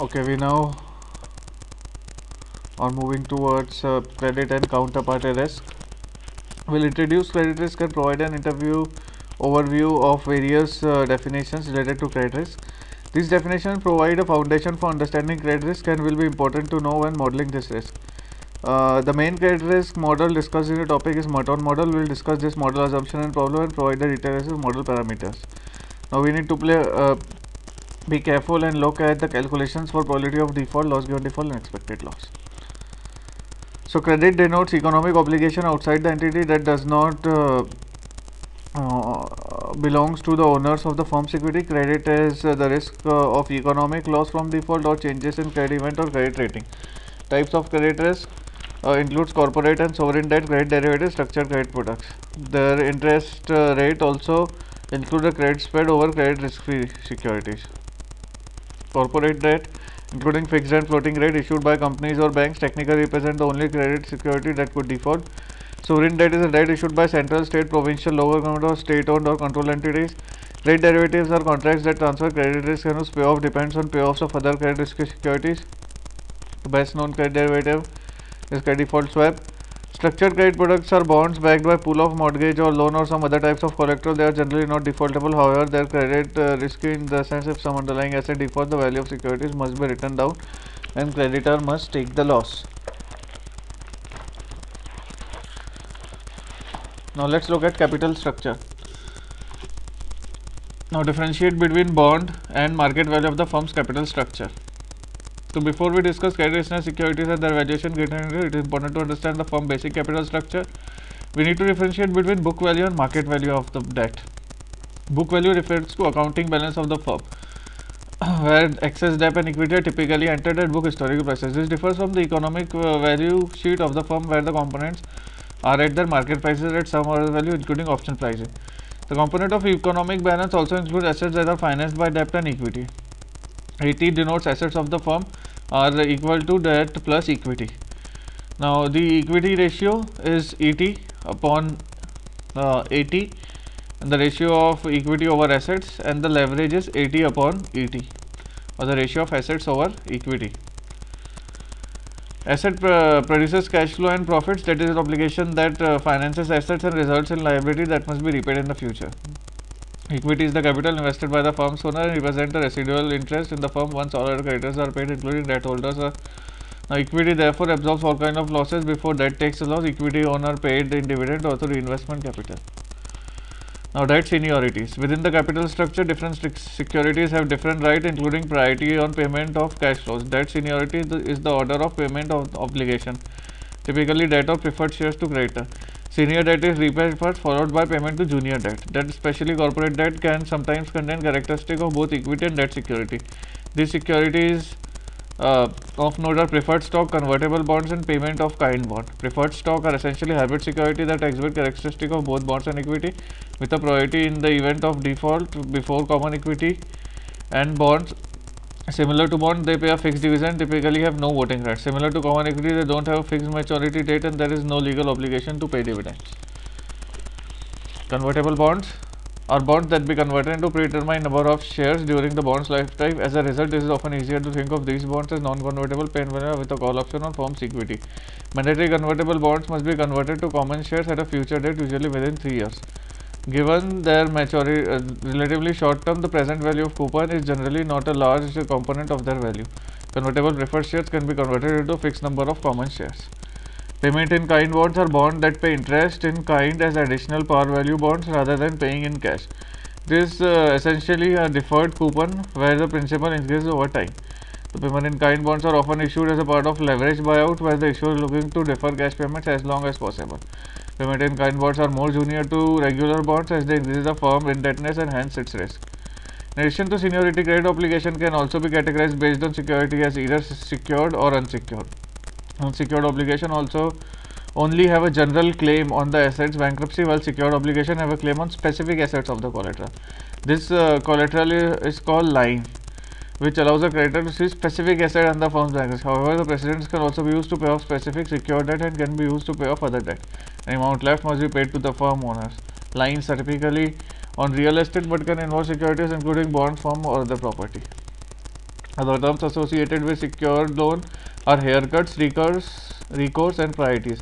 Okay, we now are moving towards credit and counterparty risk. We'll introduce credit risk and provide an overview of various definitions related to credit risk. These definitions provide a foundation for understanding credit risk and will be important to know when modeling this risk. The main credit risk model discussed in the topic is Merton model. We'll discuss this model assumption and problem and provide the details of model parameters. Now we need to be careful and look at the calculations for probability of default, loss given default, and expected loss. So credit denotes economic obligation outside the entity that does not belongs to the owners of the firm's equity. Credit is the risk of economic loss from default or changes in credit event or credit rating. Types of credit risk includes corporate and sovereign debt, credit derivatives, structured credit products. Their interest rate also include a credit spread over credit risk-free securities. Corporate debt, including fixed and floating rate issued by companies or banks, technically represent the only credit security that could default. Sovereign debt is a debt issued by central, state, provincial, local government or state-owned or controlled entities. Credit derivatives are contracts that transfer credit risk and whose payoff depends on payoffs of other credit risk securities. The best known credit derivative is credit default swap. Structured credit products are bonds backed by pool of mortgage or loan or some other types of collateral. They are generally not defaultable. However, their credit risky in the sense if some underlying asset defaults, the value of securities must be written down and creditor must take the loss. Now let's look at capital structure. Now differentiate between bond and market value of the firm's capital structure. So before we discuss credit risk and securities and their valuation criteria, it is important to understand the firm basic capital structure. We need to differentiate between book value and market value of the debt. Book value refers to accounting balance of the firm, where excess debt and equity are typically entered at book historical prices. This differs from the economic value sheet of the firm, where the components are at their market prices at some other value, including option pricing. The component of economic balance also includes assets that are financed by debt and equity. ET denotes assets of the firm are equal to debt plus equity. Now the equity ratio is ET upon AT, and the ratio of equity over assets, and the leverage is AT upon ET, or the ratio of assets over equity. Asset produces cash flow and profits, that is an obligation that finances assets and results in liability that must be repaid in the future. Equity is the capital invested by the firm's owner and represents the residual interest in the firm once all other creditors are paid, including debt holders. Now, equity therefore absorbs all kinds of losses before debt takes a loss. Equity owner paid in dividend or through reinvestment capital. Now, debt seniorities. Within the capital structure, different securities have different rights, including priority on payment of cash flows. Debt seniority is the order of payment of obligation, typically debt or preferred shares to creditor. Senior debt is repaid first, followed by payment to junior debt. Debt, especially corporate debt, can sometimes contain characteristics of both equity and debt security. These securities of note are preferred stock, convertible bonds, and payment of kind bond. Preferred stock are essentially hybrid security that exhibit characteristics of both bonds and equity, with a priority in the event of default before common equity. And bonds, similar to bond, they pay a fixed dividend, typically have no voting rights. Similar to common equity, they don't have a fixed maturity date and there is no legal obligation to pay dividends. Convertible bonds are bonds that be converted into predetermined number of shares during the bond's lifetime. As a result, it is often easier to think of these bonds as non-convertible pay with a call option on firm's equity. Mandatory convertible bonds must be converted to common shares at a future date, usually within 3 years. Given their maturity relatively short term, the present value of coupon is generally not a large component of their value. Convertible preferred shares can be converted into a fixed number of common shares. Payment in kind bonds are bonds that pay interest in kind as additional par value bonds rather than paying in cash. This is essentially a deferred coupon where the principal increases over time. The payment in kind bonds are often issued as a part of leverage buyout, where the issuer is looking to defer cash payments as long as possible. Payment in kind bonds are more junior to regular bonds as they increase the firm indebtedness and hence its risk. In addition to seniority, credit obligation can also be categorized based on security as either secured or unsecured. Unsecured obligation also only have a general claim on the assets bankruptcy, while secured obligation have a claim on specific assets of the collateral. This collateral is called line, which allows a creditor to see specific asset under the firm's bankruptcy. However, the precedents can also be used to pay off specific secured debt and can be used to pay off other debt. The amount left must be paid to the firm owners. Lines are typically on real estate but can involve securities including bonds, firm or other property. Other terms associated with secured loan are haircuts, recourse, and priorities.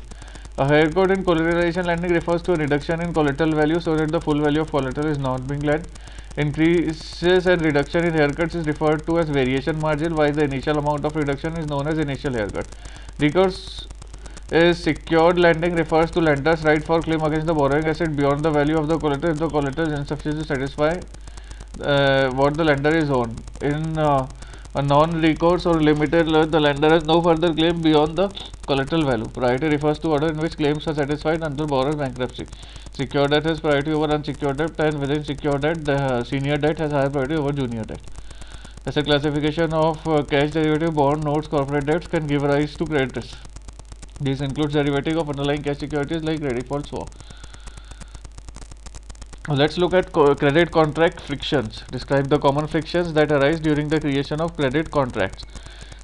A haircut in collateralization lending refers to a reduction in collateral value so that the full value of collateral is not being lent. Increases and reduction in haircuts is referred to as variation margin, while the initial amount of reduction is known as initial haircut. Recourse is secured lending refers to lender's right for claim against the borrowing asset beyond the value of the collateral if the collateral is insufficient to satisfy what the lender is owed. In a non-recourse or limited loan, the lender has no further claim beyond the collateral value. Priority refers to order in which claims are satisfied until borrower bankruptcy. Secured debt has priority over unsecured debt, and within secured debt, the senior debt has higher priority over junior debt. Asset classification of cash derivative, bond, notes, corporate debts can give rise to credit risk. This includes derivative of underlying cash securities like credit default swap. Let's look at credit contract frictions. Describe the common frictions that arise during the creation of credit contracts.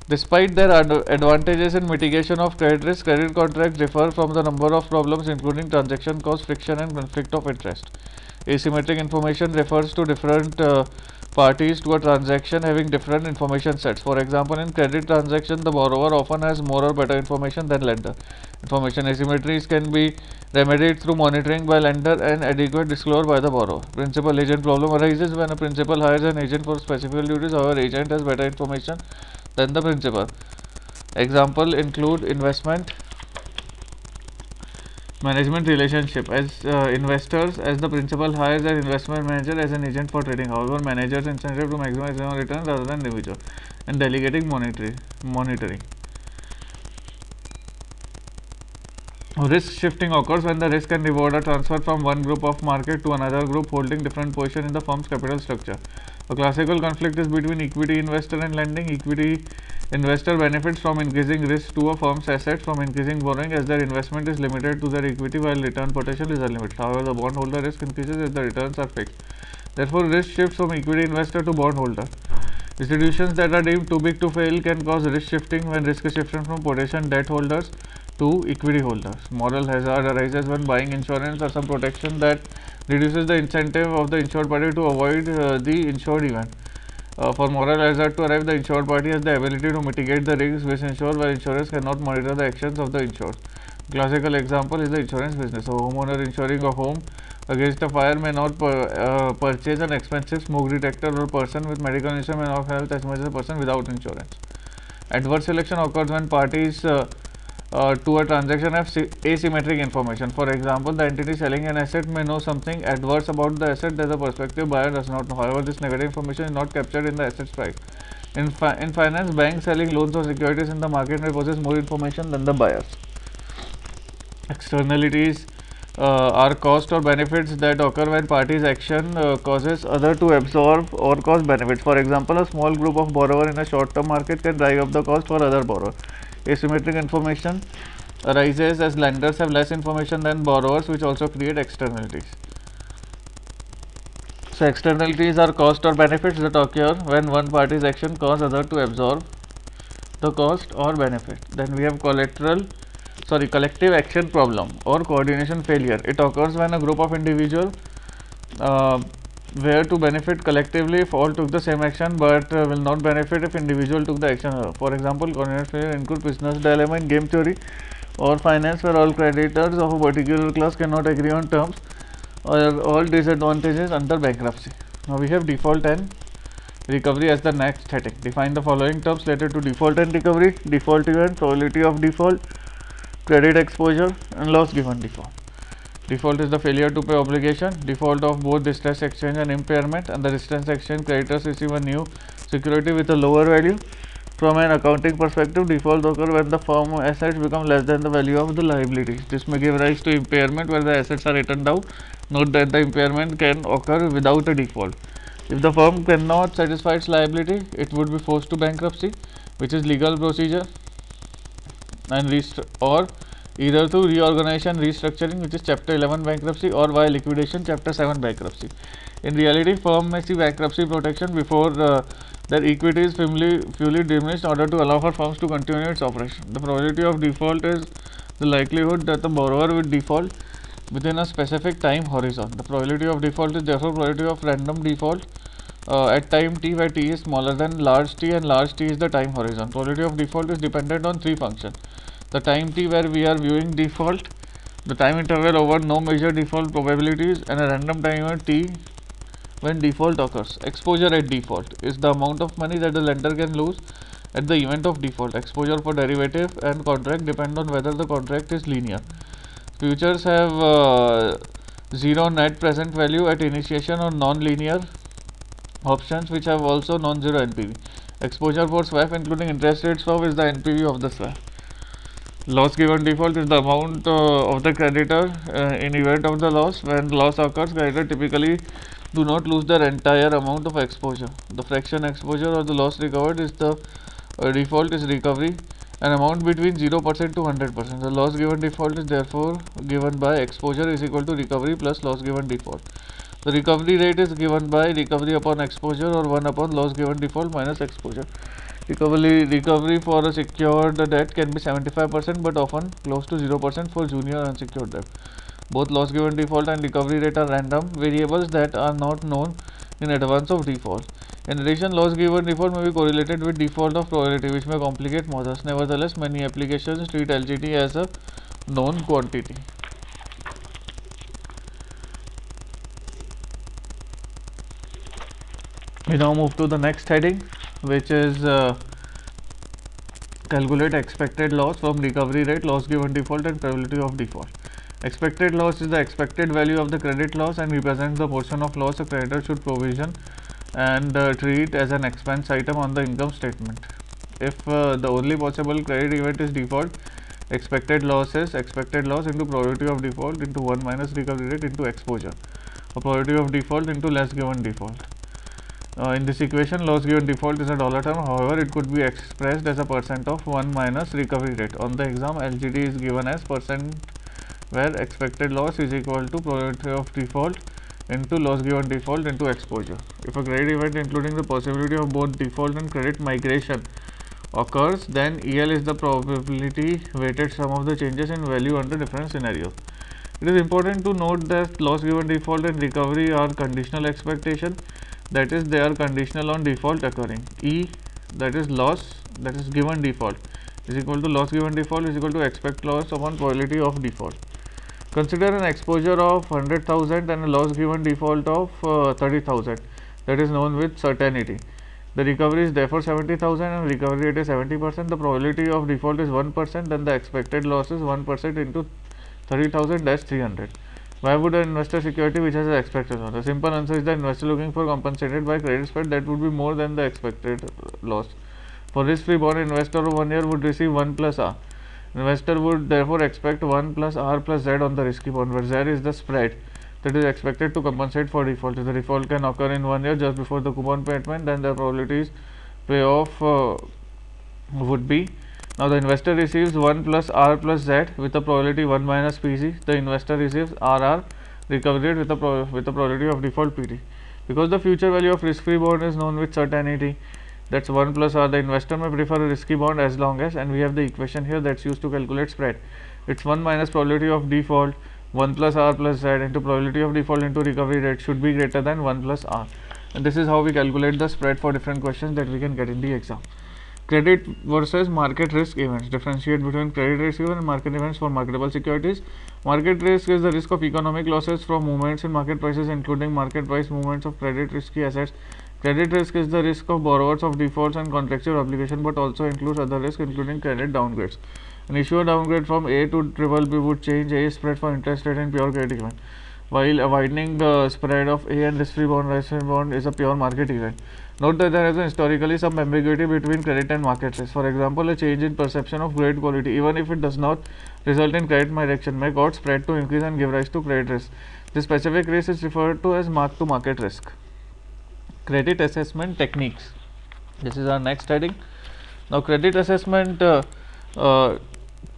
Despite their advantages in mitigation of credit risk, credit contracts differ from the number of problems including transaction cost, friction, and conflict of interest. Asymmetric information refers to different parties to a transaction having different information sets. For example, in credit transaction, the borrower often has more or better information than lender. Information asymmetries can be remedied through monitoring by lender and adequate disclosure by the borrower. Principal agent problem arises when a principal hires an agent for specific duties. However, agent has better information than the principal. Example include investment management relationship. As investors, as the principal hires an investment manager as an agent for trading. However, managers incentive to maximize their return rather than individual. And delegating monitoring. Risk shifting occurs when the risk and reward are transferred from one group of market to another group holding different position in the firm's capital structure. A classical conflict is between equity investor and lending. Equity investor benefits from increasing risk to a firm's assets from increasing borrowing as their investment is limited to their equity while return potential is unlimited. However, the bondholder risk increases if the returns are fixed. Therefore, risk shifts from equity investor to bondholder. Institutions that are deemed too big to fail can cause risk shifting when risk is shifted from potential debt holders to equity holders. Moral hazard arises when buying insurance or some protection that reduces the incentive of the insured party to avoid the insured event. For moral hazard to arrive, the insured party has the ability to mitigate the risks which insured, while insurers cannot monitor the actions of the insured. Classical example is the insurance business. A homeowner insuring a home against a fire may not purchase an expensive smoke detector, or a person with medical insurance may not help as much as a person without insurance. Adverse selection occurs when parties to a transaction have asymmetric information. For example, the entity selling an asset may know something adverse about the asset that the prospective buyer does not know. However, this negative information is not captured in the asset's price. In finance, banks selling loans or securities in the market may possess more information than the buyers. Externalities are cost or benefits that occur when parties' action causes other to absorb or cause benefits. For example, a small group of borrower in a short-term market can drive up the cost for other borrower. Asymmetric information arises as lenders have less information than borrowers, which also create externalities. So, externalities are cost or benefits that occur when one party's action causes other to absorb the cost or benefit. Then we have collective action problem or coordination failure. It occurs when a group of individuals were to benefit collectively if all took the same action, but will not benefit if individual took the action. For example, coordination failure include business dilemma in game theory or finance, where all creditors of a particular class cannot agree on terms or all disadvantages under bankruptcy. Now we have default and recovery as the next heading. Define the following terms related to default and recovery: default event, probability of default, credit exposure, and loss given default. Default is the failure to pay obligation. Default of both distress exchange and impairment. And the distress exchange, creditors receive a new security with a lower value. From an accounting perspective, default occur when the firm assets become less than the value of the liabilities. This may give rise to impairment where the assets are written down. Note that the impairment can occur without a default. If the firm cannot satisfy its liability, it would be forced to bankruptcy, which is legal procedure, and or either through reorganization, restructuring, which is chapter 11 bankruptcy, or via liquidation, chapter 7 bankruptcy. In reality, firm may see bankruptcy protection before their equity is fully diminished in order to allow for firms to continue its operation. The probability of default is the likelihood that the borrower will default within a specific time horizon. The probability of default is therefore probability of random default at time t, where t is smaller than large t and large t is the time horizon. Probability of default is dependent on three functions: the time t where we are viewing default, the time interval over no major default probabilities, and a random timer t when default occurs. Exposure at default is the amount of money that the lender can lose at the event of default. Exposure for derivative and contract depend on whether the contract is linear. Futures have zero net present value at initiation or non-linear options which have also non-zero NPV. Exposure for swap including interest rate swap is the NPV of the swap. Loss given default is the amount of the creditor in event of the loss. When loss occurs, creditor typically do not lose their entire amount of exposure. The fraction exposure or the loss recovered is the default is recovery, an amount between 0% to 100%. The loss given default is therefore given by exposure is equal to recovery plus loss given default. The recovery rate is given by recovery upon exposure or 1 upon loss given default minus exposure. Recovery for a secured debt can be 75% but often close to 0% for junior unsecured debt. Both loss given default and recovery rate are random variables that are not known in advance of default. In addition, loss given default may be correlated with default of probability, which may complicate matters. Nevertheless, many applications treat LGD as a known quantity. We now move to the next heading, which is calculate expected loss from recovery rate, loss given default, and probability of default. Expected loss is the expected value of the credit loss and represents the portion of loss a creditor should provision and treat as an expense item on the income statement. If the only possible credit event is default, expected loss is expected loss into probability of default into 1 minus recovery rate into exposure, or probability of default into loss given default. In this equation, loss given default is a dollar term. However, it could be expressed as a percent of 1 minus recovery rate. On the exam, LGD is given as percent where expected loss is equal to probability of default into loss given default into exposure. If a credit event including the possibility of both default and credit migration occurs, then EL is the probability weighted sum of the changes in value under different scenarios. It is important to note that loss given default and recovery are conditional expectation, that is, they are conditional on default occurring. E, that is loss, that is given default, is equal to loss given default is equal to expect loss upon probability of default. Consider an exposure of 100,000 and a loss given default of 30,000, that is known with certainty. The recovery is therefore 70,000 and recovery rate is 70%. The probability of default is 1%, then the expected loss is 1% into 30,000 dash 300. Why would an investor security which has an expected loss? The simple answer is the investor looking for compensated by credit spread that would be more than the expected loss. For risk-free bond, investor of 1 year would receive 1 plus R. Investor would therefore expect 1 plus R plus Z on the risky bond, where Z is the spread that is expected to compensate for default. If the default can occur in 1 year just before the coupon payment, then the probabilities payoff would be. Now the investor receives 1 plus R plus Z with a probability 1 minus PZ. The investor receives RR recovery rate with a probability of default PD. Because the future value of risk-free bond is known with certainty, that's 1 plus R, the investor may prefer a risky bond as long as, and we have the equation here that's used to calculate spread. It's 1 minus probability of default 1 plus R plus Z into probability of default into recovery rate should be greater than 1 plus R. And this is how we calculate the spread for different questions that we can get in the exam. Credit versus market risk events. Differentiate between credit risk events and market events for marketable securities. Market risk is the risk of economic losses from movements in market prices, including market price movements of credit risky assets. Credit risk is the risk of borrowers of defaults and contractual obligation, but also includes other risks, including credit downgrades. An issuer downgrade from A to BBB would change A spread for interest rate and pure credit event, while a widening spread of A and risk-free bond is a pure market event. Note that there has been historically some ambiguity between credit and market risk. For example, a change in perception of credit quality, even if it does not result in credit migration, may cause spread to increase and give rise to credit risk. This specific risk is referred to as mark-to-market risk. Credit assessment techniques. This is our next heading. Now, credit assessment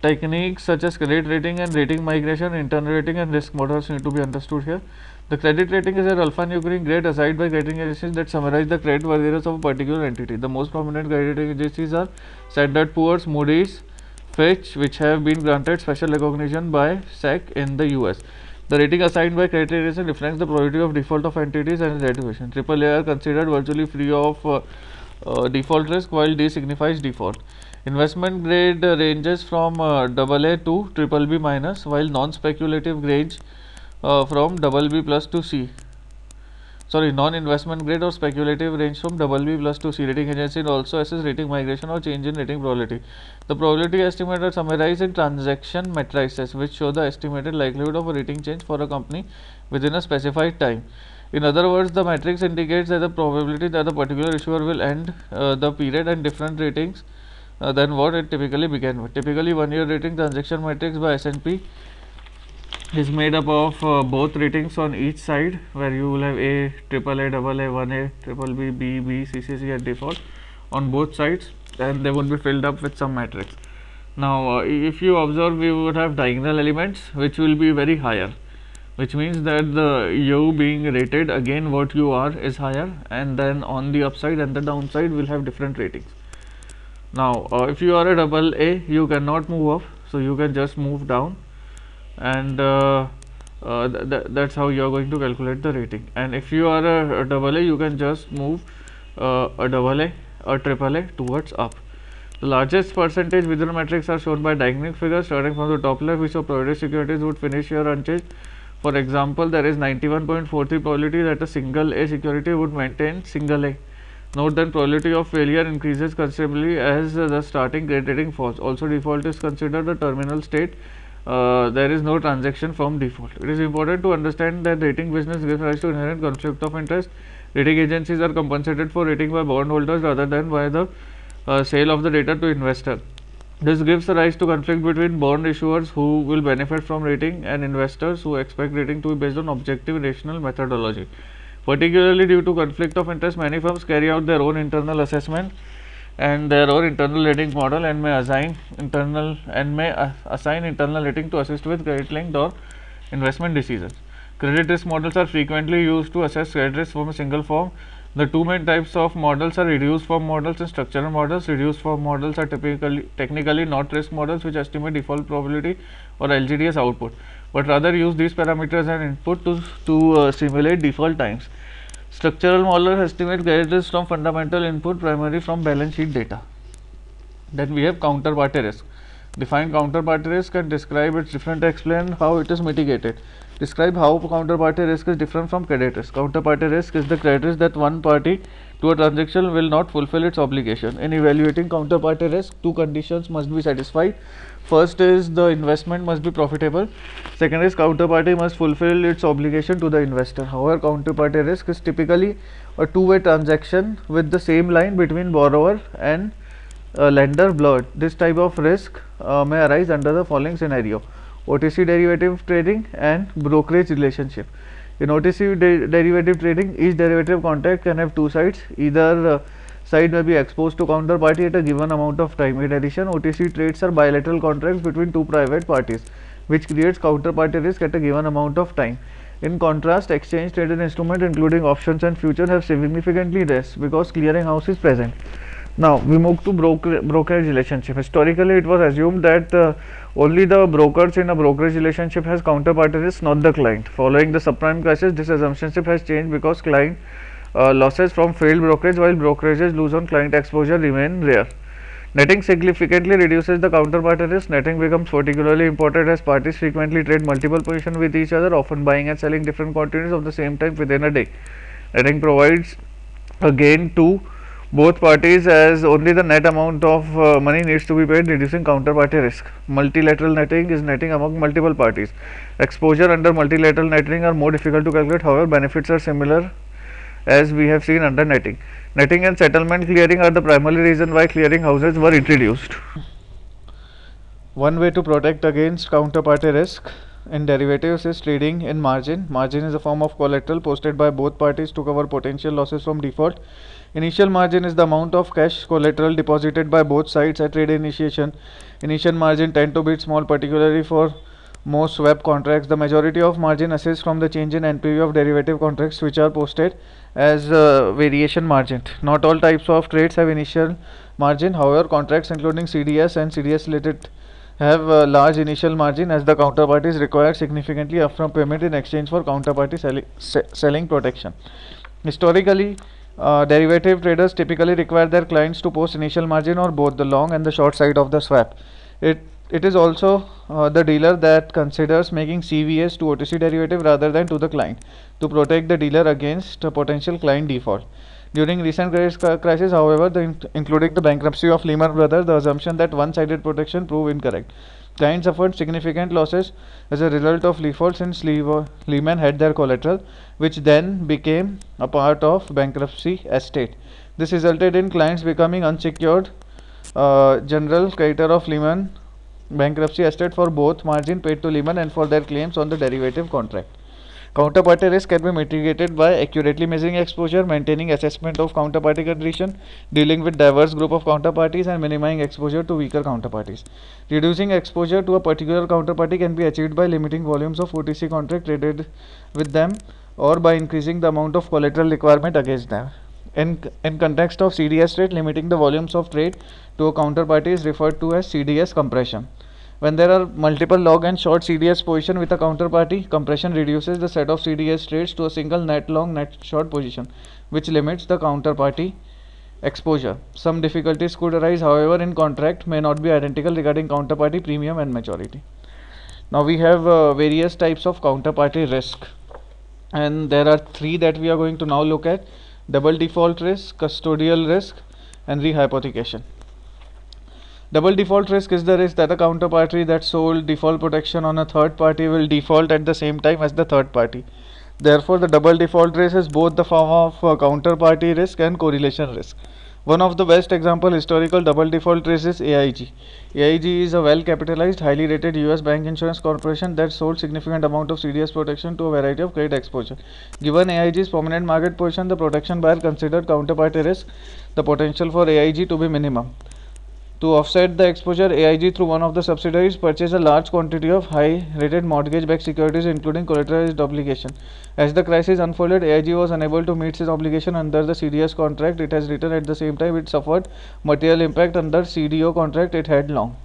techniques such as credit rating and rating migration, internal rating and risk models need to be understood here. The credit rating is an alphanumeric grade assigned by rating agencies that summarize the credit worthiness of a particular entity. The most prominent credit rating agencies are Standard & Poor's, Moody's, Fitch, which have been granted special recognition by SEC in the US. The rating assigned by credit agency reflects the probability of default of entities and rating. AAA are considered virtually free of default risk, while D signifies default. Investment grade ranges from AA to BBB minus, while non-speculative range from BB plus to C. Non-investment grade or speculative range from BB plus to C. Rating agency also assess rating migration or change in rating probability. The probability estimates are summarized in transaction matrices, which show the estimated likelihood of a rating change for a company within a specified time. In other words, the matrix indicates that the probability that the particular issuer will end the period and different ratings than what it typically began with. Typically, 1 year rating transaction matrix by S&P is made up of both ratings on each side, where you will have A, AAA, AA, 1A, BBB, B, CCC at default on both sides, and they would be filled up with some matrix. Now, if you observe, we would have diagonal elements which will be very higher, which means that the you being rated, again what you are is higher, and then on the upside and the downside will have different ratings. Now, if you are a AA, you cannot move up, so you can just move down, and that's how you are going to calculate the rating. And if you are a AA, you can just move a AA or AAA towards up. The largest percentage within the matrix are shown by diagonal figures starting from the top left, which of priority securities would finish here unchanged. For example, there is 91.43 probability that a single A security would maintain single A. Note that probability of failure increases considerably as the starting grade rating falls. Also, default is considered a terminal state. There is no transaction from default. It is important to understand that rating business gives rise to inherent conflict of interest. Rating agencies are compensated for rating by bondholders rather than by the sale of the data to investor. This gives rise to conflict between bond issuers who will benefit from rating and investors who expect rating to be based on objective rational methodology. Particularly due to conflict of interest, many firms carry out their own internal assessment and their own internal rating model and may assign internal rating to assist with credit linked or investment decisions. Credit risk models are frequently used to assess credit risk from a single firm. The two main types of models are reduced form models and structural models. Reduced form models are technically not risk models which estimate default probability or LGD as output, but rather use these parameters as input to simulate default times. Structural models estimate credit risk from fundamental input, primarily from balance sheet data. Then we have counterparty risk. Define counterparty risk and describe its different, explain how it is mitigated. Describe how counterparty risk is different from credit risk. Counterparty risk is the credit risk that one party to a transaction will not fulfill its obligation. In evaluating counterparty risk, two conditions must be satisfied. First is the investment must be profitable. Second is counterparty must fulfill its obligation to the investor. However, counterparty risk is typically a two-way transaction with the same line between borrower and lender blurred. This type of risk may arise under the following scenario: OTC derivative trading and brokerage relationship. In OTC derivative trading, each derivative contract can have two sides. Either side may be exposed to counterparty at a given amount of time. In addition, OTC trades are bilateral contracts between two private parties, which creates counterparty risk at a given amount of time. In contrast, exchange traded instruments including options and futures have significantly less because clearing house is present. Now we move to brokerage relationship. Historically, it was assumed that only the brokers in a brokerage relationship has counterparty risk, not the client. Following the subprime crisis, this assumption has changed because client losses from failed brokerage while brokerages lose on client exposure remain rare. Netting significantly reduces the counterparty risk. Netting becomes particularly important as parties frequently trade multiple positions with each other, often buying and selling different quantities of the same type within a day. Netting provides a gain to both parties as only the net amount of money needs to be paid, reducing counterparty risk. Multilateral netting is netting among multiple parties. Exposure under multilateral netting are more difficult to calculate. However, benefits are similar as we have seen under netting. Netting and settlement clearing are the primary reason why clearing houses were introduced. One way to protect against counterparty risk in derivatives is trading in margin. Margin is a form of collateral posted by both parties to cover potential losses from default. Initial margin is the amount of cash collateral deposited by both sides at trade initiation. Initial margin tend to be small, particularly for most swap contracts. The majority of margin assists from the change in NPV of derivative contracts, which are posted as variation margin. Not all types of trades have initial margin. However, contracts including CDS and CDS related have a large initial margin as the counterparties require significantly upfront payment in exchange for counterparty selling protection. Historically, derivative traders typically require their clients to post initial margin or both the long and the short side of the swap. It it is also the dealer that considers making CVS to OTC derivative rather than to the client to protect the dealer against a potential client default. During recent crisis, however, including the bankruptcy of Lehman Brothers, the assumption that one-sided protection proved incorrect. Clients suffered significant losses as a result of default since Lehman had their collateral, which then became a part of bankruptcy estate. This resulted in clients becoming unsecured general creditor of Lehman bankruptcy estate for both margin paid to Lehman and for their claims on the derivative contract. Counterparty risk can be mitigated by accurately measuring exposure, maintaining assessment of counterparty condition, dealing with diverse group of counterparties, and minimizing exposure to weaker counterparties. Reducing exposure to a particular counterparty can be achieved by limiting volumes of OTC contract traded with them or by increasing the amount of collateral requirement against them. In context of CDS trade, limiting the volumes of trade to a counterparty is referred to as CDS compression. When there are multiple long and short CDS position with a counterparty, compression reduces the set of CDS trades to a single net long net short position, which limits the counterparty exposure. Some difficulties could arise, however, in contract may not be identical regarding counterparty premium and maturity. Now we have various types of counterparty risk, and there are three that we are going to now look at: double default risk, custodial risk, and rehypothecation. Double default risk is the risk that a counterparty that sold default protection on a third party will default at the same time as the third party. Therefore, the double default risk is both the form of counterparty risk and correlation risk. One of the best example historical double default risk is AIG. AIG is a well capitalized, highly rated US bank insurance corporation that sold significant amount of CDS protection to a variety of credit exposure. Given AIG's prominent market position, the protection buyer considered counterparty risk the potential for AIG to be minimum. To offset the exposure, AIG through one of the subsidiaries purchased a large quantity of high-rated mortgage-backed securities including collateralized obligation. As the crisis unfolded, AIG was unable to meet its obligation under the CDS contract it has written. At the same time, it suffered material impact under CDO contract it had long.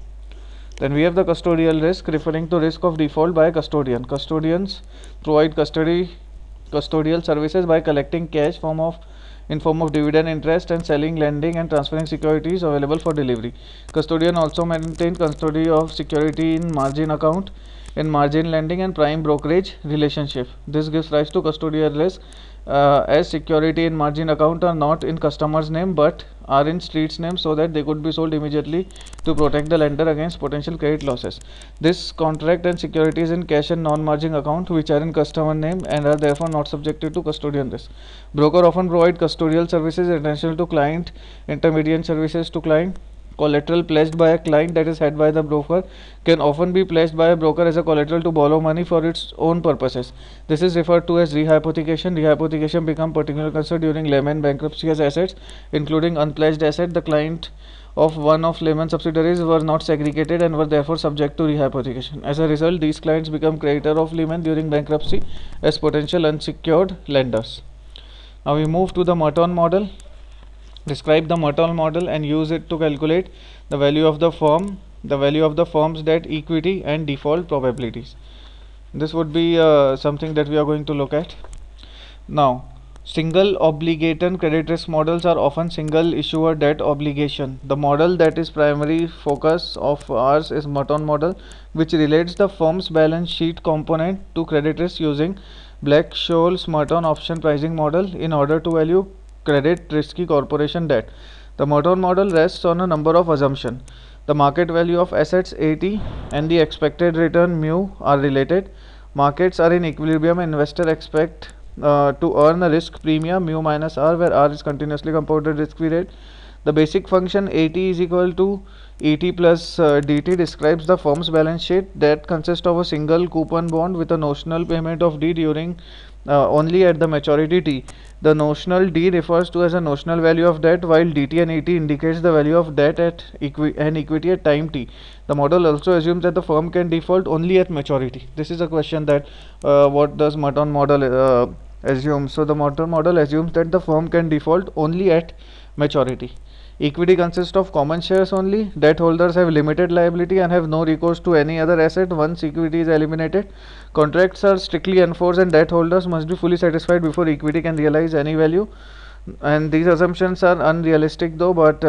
Then we have the custodial risk, referring to risk of default by a custodian. Custodians provide custodial services by collecting cash in form of dividend interest and selling, lending and transferring securities available for delivery. Custodian also maintain custody of security in margin account, in margin lending and prime brokerage relationship. This gives rise to custodial risk as security in margin account are not in customer's name but are in street's name, so that they could be sold immediately to protect the lender against potential credit losses. This contract and securities in cash and non-margin account which are in customer name and are therefore not subjected to custodian risk. Broker often provide custodial services essential to client, intermediate services to client. Collateral pledged by a client that is held by the broker can often be pledged by a broker as a collateral to borrow money for its own purposes. This is referred to as rehypothecation. Rehypothecation become particular concern during Lehman bankruptcy as assets, including unpledged asset. The client of one of Lehman subsidiaries were not segregated and were therefore subject to rehypothecation. As a result, these clients become creditor of Lehman during bankruptcy as potential unsecured lenders. Now we move to the Merton model. Describe the Merton model and use it to calculate the value of the firm's debt, equity and default probabilities. This would be something that we are going to look at. Now, single obligation credit risk models are often single issuer debt obligation. The model that is primary focus of ours is Merton model, which relates the firm's balance sheet component to credit risk using Black-Scholes Merton option pricing model in order to value credit risky corporation debt. The Merton model rests on a number of assumptions. The market value of assets AT and the expected return mu are related. Markets are in equilibrium and investor expect to earn a risk premium mu minus R, where R is continuously compounded risk-free rate. The basic function AT is equal to ET plus DT describes the firm's balance sheet that consists of a single coupon bond with a notional payment of D during only at the maturity T. The notional D refers to as a notional value of debt, while DT and ET indicates the value of debt at equity at time T. The model also assumes that the firm can default only at maturity. This is a question that what does Merton model assume? So the Merton model assumes that the firm can default only at maturity. Equity consists of common shares only. Debt holders have limited liability and have no recourse to any other asset once equity is eliminated. Contracts are strictly enforced and debt holders must be fully satisfied before equity can realize any value. And these assumptions are unrealistic though, but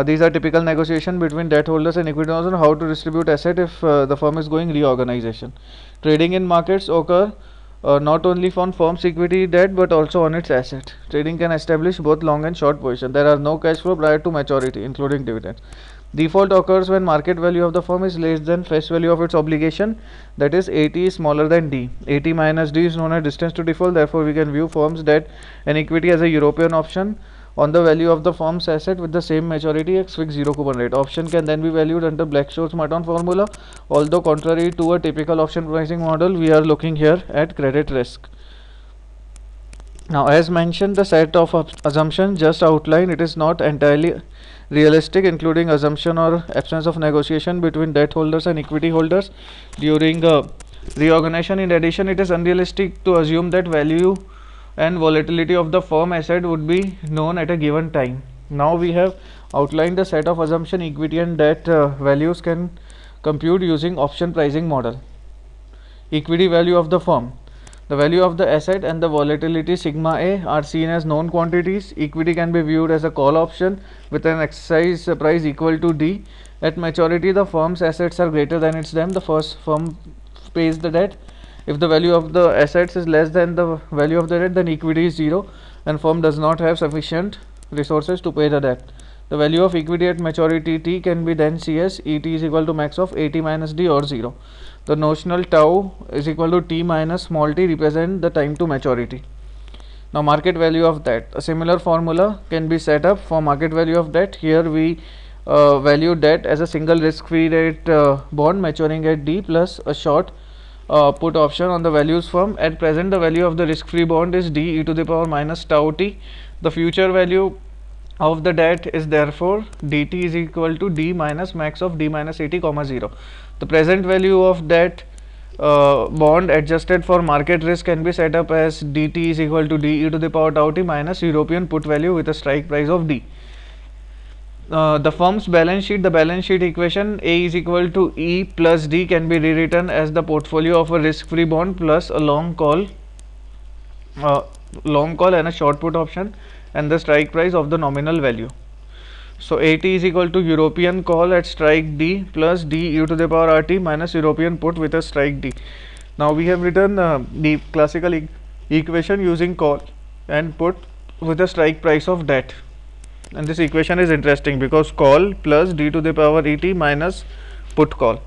these are typical negotiation between debt holders and equity owners on how to distribute asset if the firm is going reorganization. Trading in markets occur not only on firm's equity debt but also on its asset. Trading can establish both long and short position. There are no cash flow prior to maturity, including dividends. Default occurs when market value of the firm is less than face value of its obligation, that is AT is smaller than D. AT minus D is known as distance to default. Therefore, we can view firm's debt and equity as a European option on the value of the firm's asset with the same maturity x fixed zero coupon rate. Option can then be valued under Black-Scholes Merton formula. Although contrary to a typical option pricing model, we are looking here at credit risk. Now, as mentioned, the set of assumptions just outlined, it is not entirely realistic, including assumption or absence of negotiation between debt holders and equity holders during reorganization. In addition, it is unrealistic to assume that value and volatility of the firm asset would be known at a given time. Now we have outlined the set of assumption equity and debt values can compute using option pricing model. Equity value of the firm. The value of the asset and the volatility sigma A are seen as known quantities. Equity can be viewed as a call option with an exercise price equal to D. At maturity, the firm's assets are greater than its them. The first firm pays the debt. If the value of the assets is less than the value of the debt, then equity is 0 and firm does not have sufficient resources to pay the debt. The value of equity at maturity T can be then C as ET is equal to max of AT minus D or 0. The notional tau is equal to T minus small t represent the time to maturity. Now market value of debt. A similar formula can be set up for market value of debt. Here we value debt as a single risk-free rate bond maturing at D plus a short put option on the values firm. At present, the value of the risk-free bond is D e to the power minus tau t. The future value of the debt is therefore dt is equal to D minus max of D minus AT comma 0. The present value of debt bond adjusted for market risk can be set up as dt is equal to D e to the power tau t minus European put value with a strike price of D. The firm's balance sheet, the balance sheet equation A is equal to E plus D can be rewritten as the portfolio of a risk-free bond plus a long call and a short put option and the strike price of the nominal value. So AT is equal to European call at strike D plus D e to the power RT minus European put with a strike D. Now we have written the classical equation using call and put with a strike price of debt. And this equation is interesting because call plus D to the power ET minus put call.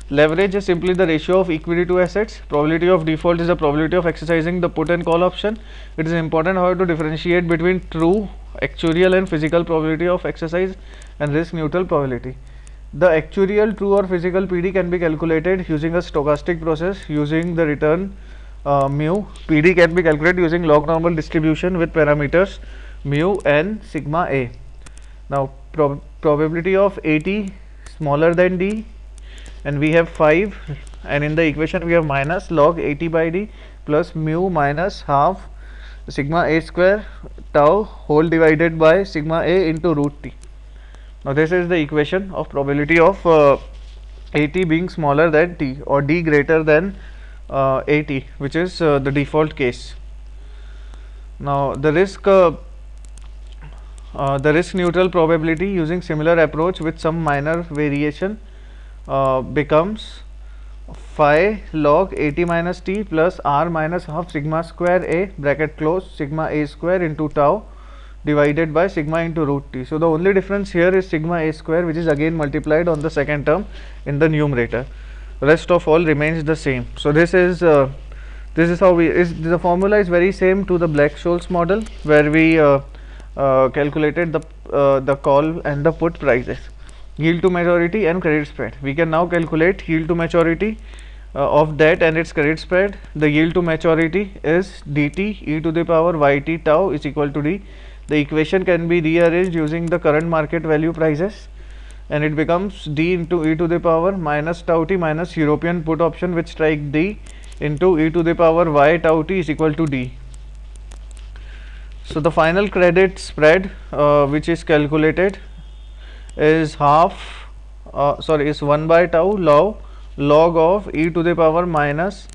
Leverage is simply the ratio of equity to assets. Probability of default is the probability of exercising the put and call option. It is important, however, to differentiate between true, actuarial and physical probability of exercise and risk neutral probability. The actuarial, true or physical PD can be calculated using a stochastic process using the return mu. PD can be calculated using log normal distribution with parameters mu and sigma A. Now probability of AT smaller than D, and we have 5, and in the equation we have minus log AT by D plus mu minus half sigma A square tau whole divided by sigma A into root T. Now this is the equation of probability of AT being smaller than T or D greater than AT, which is the default case. Now the risk neutral probability using similar approach with some minor variation becomes phi log AT minus T plus R minus half sigma square A bracket close sigma A square into tau divided by sigma into root T. So the only difference here is sigma A square, which is again multiplied on the second term in the numerator. Rest of all remains the same. So this is how the formula is very same to the Black-Scholes model where we calculated the call and the put prices. Yield to maturity and credit spread. We can now calculate yield to maturity of debt and its credit spread. The yield to maturity is dt e to the power yt tau is equal to D. The equation can be rearranged using the current market value prices, and it becomes D into e to the power minus tau t minus European put option with strike D into e to the power y tau t is equal to D. So the final credit spread which is calculated is is 1 by tau log of e to the power minus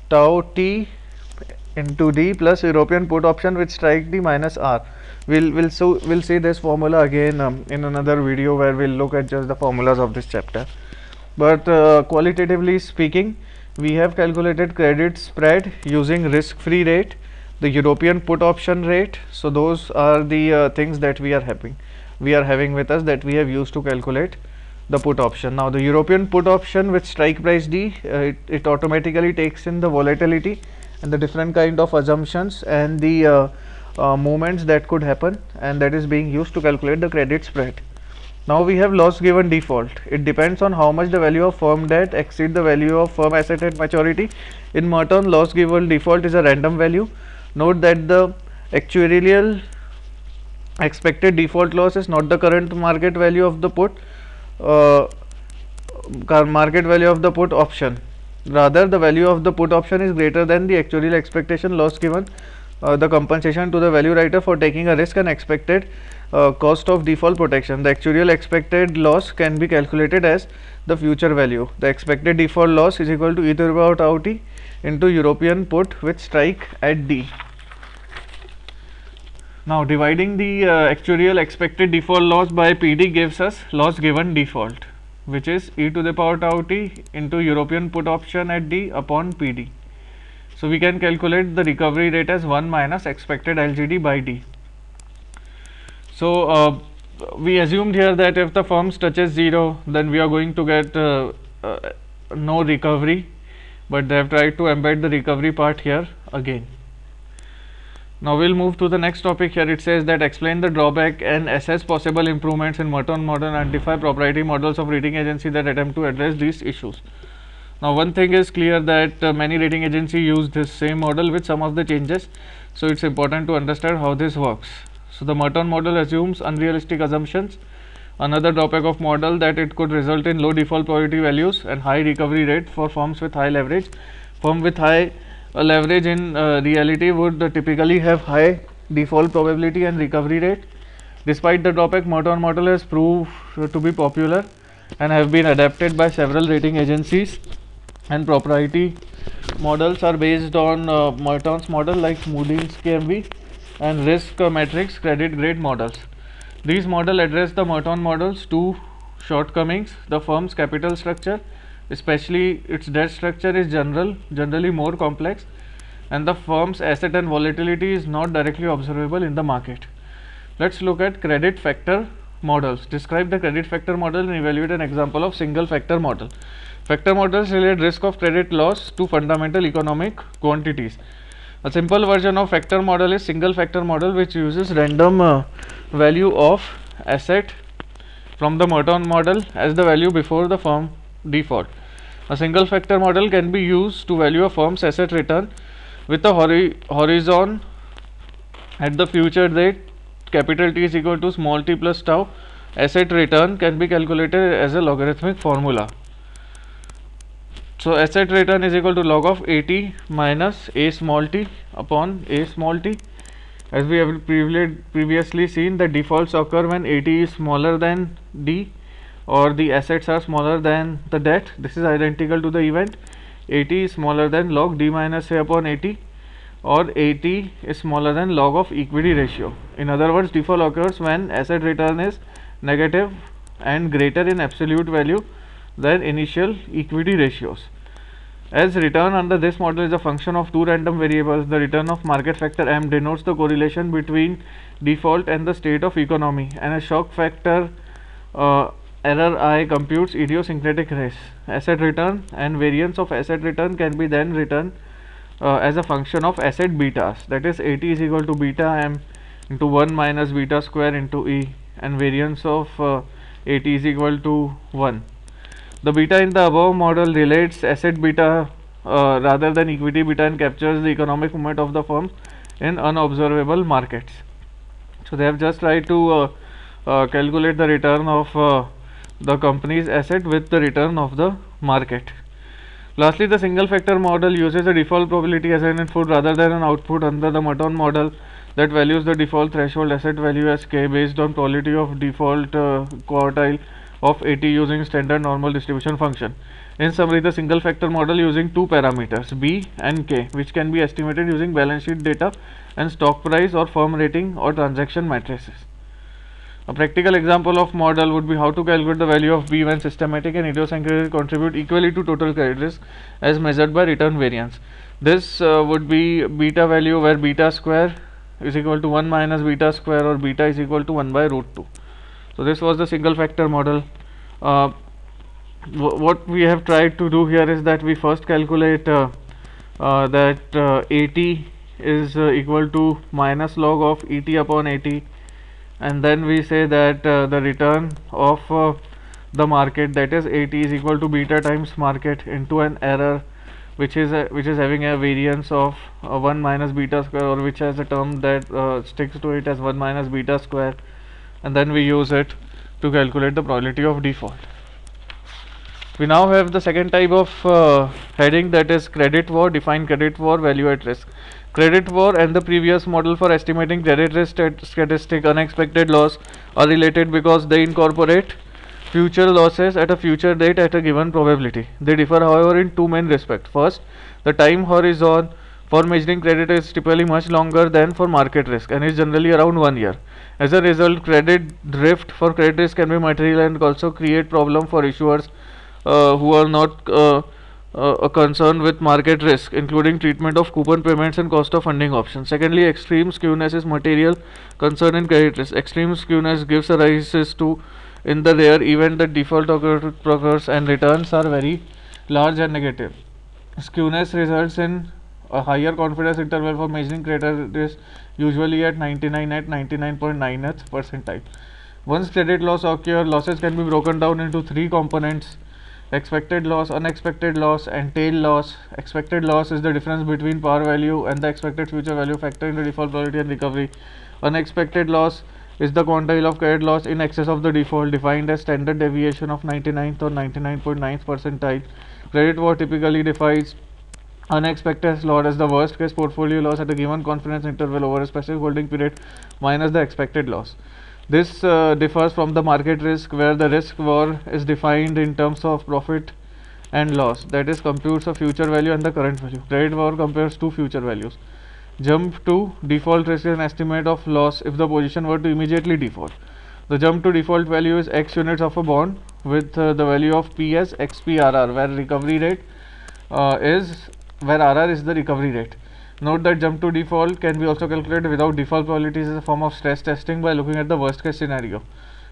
tau t into d plus European put option with strike d minus r. We'll see this formula again in another video where we'll look at just the formulas of this chapter. But qualitatively speaking, we have calculated credit spread using risk-free rate, the European put option rate. So those are the things that we are having with us, that we have used to calculate the put option. Now the European put option with strike price D, it automatically takes in the volatility and the different kind of assumptions and the movements that could happen, and that is being used to calculate the credit spread. Now we have loss given default. It depends on how much the value of firm debt exceed the value of firm asset at maturity. In Merton, loss given default is a random value. Note that the actuarial expected default loss is not the current market value of the put option. Rather, the value of the put option is greater than the actuarial expectation loss given the compensation to the value writer for taking a risk and expected cost of default protection. The actuarial expected loss can be calculated as the future value. The expected default loss is equal to e to the power tau t into European put with strike at D. Now dividing the actuarial expected default loss by PD gives us loss given default, which is e to the power tau t into European put option at D upon PD. So we can calculate the recovery rate as 1 minus expected LGD by D. So we assumed here that if the firms touches 0, then we are going to get no recovery, but they have tried to embed the recovery part here again. Now we'll move to the next topic. Here it says that explain the drawback and assess possible improvements in Merton model and identify proprietary models of rating agency that attempt to address these issues. Now one thing is clear, that many rating agencies use this same model with some of the changes, so it's important to understand how this works. So the Merton model assumes unrealistic assumptions. Another drawback of model that it could result in low default probability values and high recovery rate for firms with high leverage. Firm with high leverage in reality would typically have high default probability and recovery rate. Despite the drawback, Merton model has proved to be popular and have been adapted by several rating agencies, and proprietary models are based on Merton's model like Moody's KMV and risk matrix credit grade models. These models address the Merton model's two shortcomings. The firm's capital structure, especially its debt structure, is generally more complex, and the firm's asset and volatility is not directly observable in the market. Let's look at credit factor models. Describe the credit factor model and evaluate an example of single factor model. Factor models relate risk of credit loss to fundamental economic quantities. A simple version of factor model is single factor model, which uses random value of asset from the Merton model as the value before the firm default. A single factor model can be used to value a firm's asset return with a horizon at the future date. Capital T is equal to small t plus tau. Asset return can be calculated as a logarithmic formula. So asset return is equal to log of AT minus A small t upon A small t. As we have previously seen, the defaults occur when AT is smaller than D, or the assets are smaller than the debt. This is identical to the event AT is smaller than log D minus A upon AT, or AT is smaller than log of equity ratio. In other words, default occurs when asset return is negative and greater in absolute value than initial equity ratios. As return under this model is a function of two random variables, the return of market factor M denotes the correlation between default and the state of economy, and a shock factor error I computes idiosyncratic risk. Asset return and variance of asset return can be then written as a function of asset betas, that is AT is equal to beta M into 1 minus beta square into E, and variance of AT is equal to 1. The beta in the above model relates asset beta rather than equity beta and captures the economic movement of the firm in unobservable markets. So they have just tried to calculate the return of the company's asset with the return of the market. Lastly, the single factor model uses a default probability as an input rather than an output. Under the Merton model, that values the default threshold asset value as k based on probability of default quartile of 80 using standard normal distribution function. In summary, the single factor model using two parameters b and k, which can be estimated using balance sheet data and stock price or firm rating or transaction matrices. A practical example of model would be how to calculate the value of B when systematic and idiosyncratic contribute equally to total credit risk as measured by return variance. This would be beta value, where beta square is equal to 1 minus beta square, or beta is equal to 1 by root 2. So this was the single factor model. What we have tried to do here is that we first calculate that 80 is equal to minus log of ET upon 80, and then we say that the return of the market, that is 80, is equal to beta times market into an error which is having a variance of 1 minus beta square, or which has a term that sticks to it as 1 minus beta square, and then we use it to calculate the probability of default. We now have the second type of heading, that is credit war. Define credit war, value at risk. Credit war and the previous model for estimating credit risk statistic unexpected loss are related because they incorporate future losses at a future date at a given probability. They differ, however, in two main respects. First, the time horizon for measuring credit is typically much longer than for market risk and is generally around 1 year. As a result, credit drift for credit risk can be material and also create problem for issuers who are not concerned with market risk, including treatment of coupon payments and cost of funding options. Secondly, extreme skewness is material concern in credit risk. Extreme skewness gives rise to, in the rare event that default occurs and returns are very large and negative. Skewness results in a higher confidence interval for measuring credit risk, usually at 99.9th percentile. Once credit loss occurs, losses can be broken down into three components: expected loss, unexpected loss, and tail loss. Expected loss is the difference between par value and the expected future value factor into default probability and recovery. Unexpected loss is the quantile of credit loss in excess of the default, defined as standard deviation of 99th or 99.9th percentile. Credit war typically defines unexpected loss as the worst case portfolio loss at a given confidence interval over a specific holding period minus the expected loss. This differs from the market risk, where the risk war is defined in terms of profit and loss, that is, computes a future value and the current value. Credit war compares two future values. Jump to default risk is an estimate of loss if the position were to immediately default. The jump to default value is X units of a bond with the value of P as XPRR, where recovery rate where RR is the recovery rate. Note that jump to default can be also calculated without default probabilities as a form of stress testing by looking at the worst case scenario.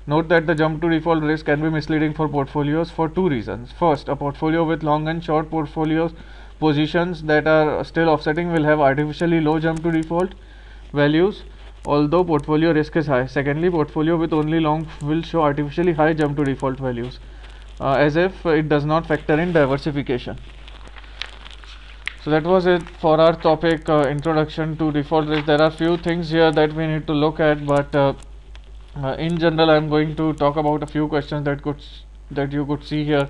Note that the jump to default risk can be misleading for portfolios for two reasons. First, a portfolio with long and short portfolios positions that are still offsetting will have artificially low jump to default values, although portfolio risk is high. Secondly, portfolio with only long will show artificially high jump to default values, as if it does not factor in diversification. So that was it for our topic, introduction to default risk. There are few things here that we need to look at, but in general I am going to talk about a few questions that you could see here.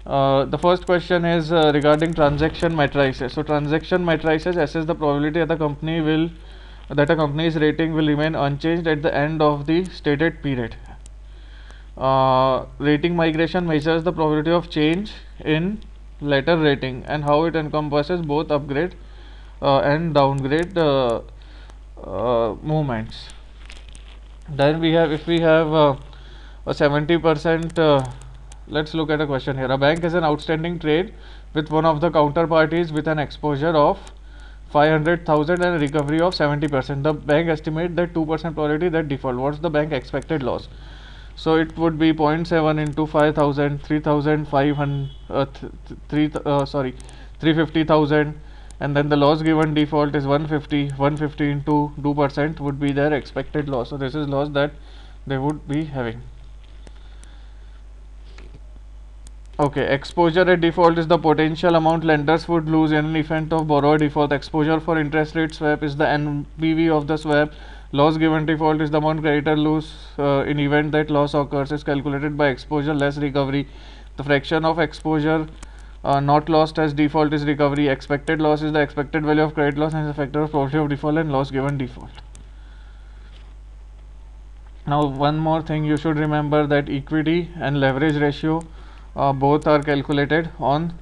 The first question is regarding transaction matrices. So transaction matrices assess the probability that a company's rating will remain unchanged at the end of the stated period. Rating migration measures the probability of change in letter rating and how it encompasses both upgrade and downgrade movements. Then if we have a 70%, let's look at a question here. A bank has an outstanding trade with one of the counterparties with an exposure of 500,000 and a recovery of 70%. The bank estimates that 2% probability that default. What's the bank expected loss? So it would be 0.7 into 5,000, 350,000, and then the loss given default is 150. 150 into 2% would be their expected loss. So this is loss that they would be having. Okay, exposure at default is the potential amount lenders would lose in an event of borrower default. Exposure for interest rate swap is the NPV of the swap. Loss given default is the amount creditor lose in event that loss occurs, is calculated by exposure less recovery. The fraction of exposure Not lost as default is recovery. Expected loss is the expected value of credit loss and is a factor of probability of default and loss given default. Now one more thing you should remember, that equity and leverage ratio both are calculated on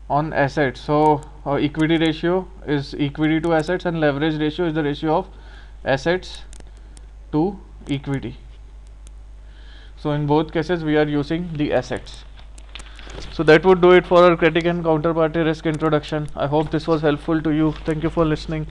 assets. So equity ratio is equity to assets and leverage ratio is the ratio of assets to equity. So in both cases we are using the assets. So that would do it for our credit and counterparty risk introduction. I hope this was helpful to you. Thank you for listening.